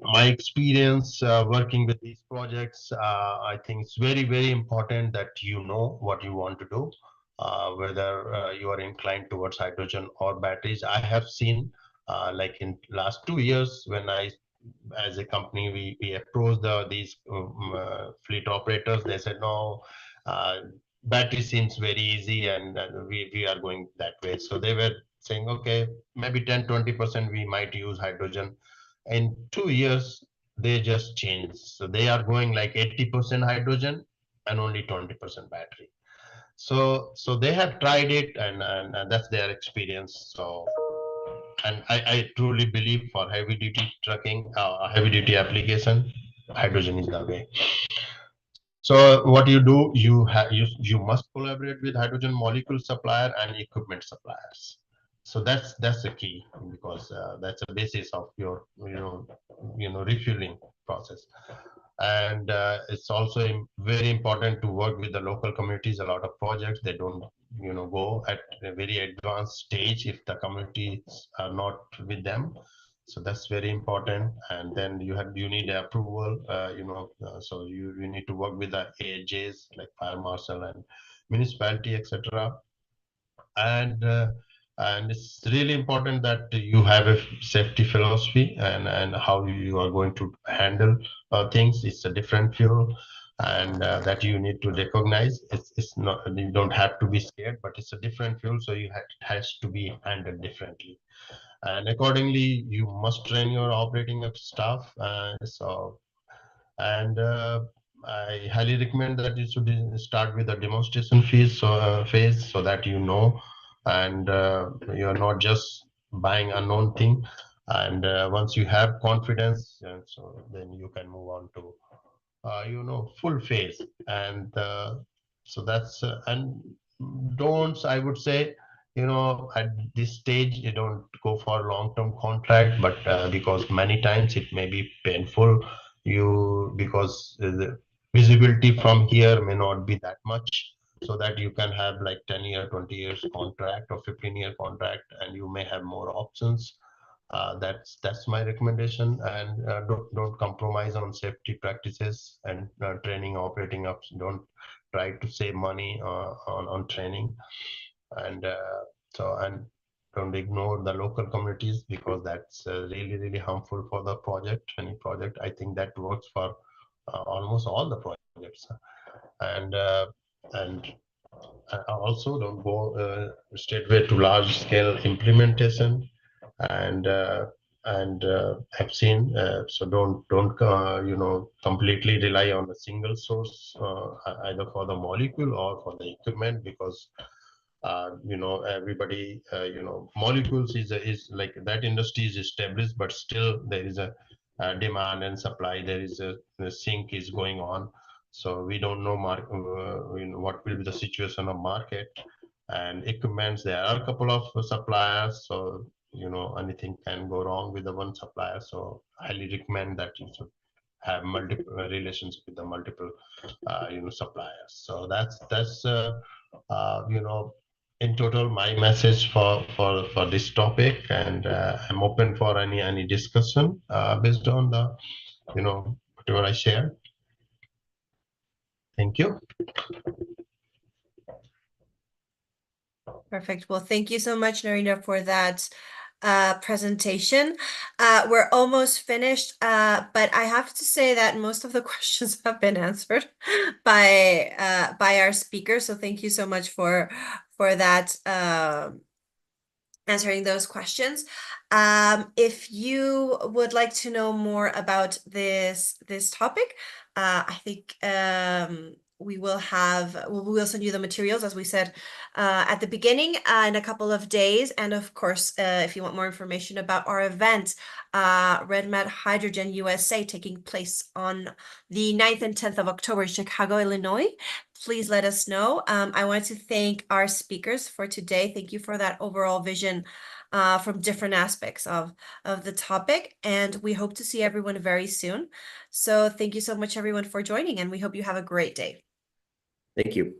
my experience working with these projects, I think it's very important that you know what you want to do, whether you are inclined towards hydrogen or batteries. I have seen like in last 2 years when as a company we approached these fleet operators. They said no, battery seems very easy, and we are going that way. So they were saying, okay, maybe 10-20% we might use hydrogen. In 2 years, they just changed. So they are going like 80% hydrogen and only 20% battery. So they have tried it, and that's their experience. So, and I truly believe for heavy duty trucking, heavy duty application, hydrogen is the way. So what you do, you must collaborate with hydrogen molecule supplier and equipment suppliers. So that's the key, because that's the basis of your refueling process. And it's also very important to work with the local communities. A lot of projects, they don't go at a very advanced stage if the communities are not with them. So that's very important. And then you need approval, so you need to work with the AJs like fire marshal and municipality, etc. And it's really important that you have a safety philosophy, and how you are going to handle things. It's a different fuel, and that you need to recognize. It's not, you don't have to be scared, but it's a different fuel, so it has to be handled differently. And accordingly, you must train your operating staff. And I highly recommend that you should start with a demonstration phase, so that and you're not just buying unknown thing. And once you have confidence, so then you can move on to full phase. And so that's and don't, I would say, at this stage, you don't go for long-term contract, but because many times it may be painful, because the visibility from here may not be that much, so that you can have like 10-year, 20 years contract or 15-year contract, and you may have more options. That's my recommendation. And don't compromise on safety practices and training, operating ups. Don't try to save money on training. And and don't ignore the local communities, because that's really harmful for the project. Any project, I think that works for almost all the projects. And also don't go straightway to large scale implementation. And I've seen, so don't completely rely on a single source, either for the molecule or for the equipment, because everybody, molecules is like that industry is established, but still there is a demand and supply. There is a sink is going on. So we don't know what will be the situation of market and equipments. There are a couple of suppliers, so anything can go wrong with the one supplier. So I highly recommend that you should have multiple relations with the multiple suppliers. So that's in total my message for this topic. And I'm open for any discussion based on the whatever I shared. Thank you. Perfect. Well, thank you so much, Narendra, for that presentation. We're almost finished, but I have to say that most of the questions have been answered by our speakers. So thank you so much for that, answering those questions. If you would like to know more about this topic, I think we will send you the materials, as we said at the beginning, in a couple of days. And of course, if you want more information about our event, RedMed Hydrogen USA, taking place on the 9th and 10th of October in Chicago, Illinois, please let us know. I want to thank our speakers for today. Thank you for that overall vision from different aspects of the topic, and we hope to see everyone very soon. So thank you so much, everyone, for joining, and we hope you have a great day. Thank you.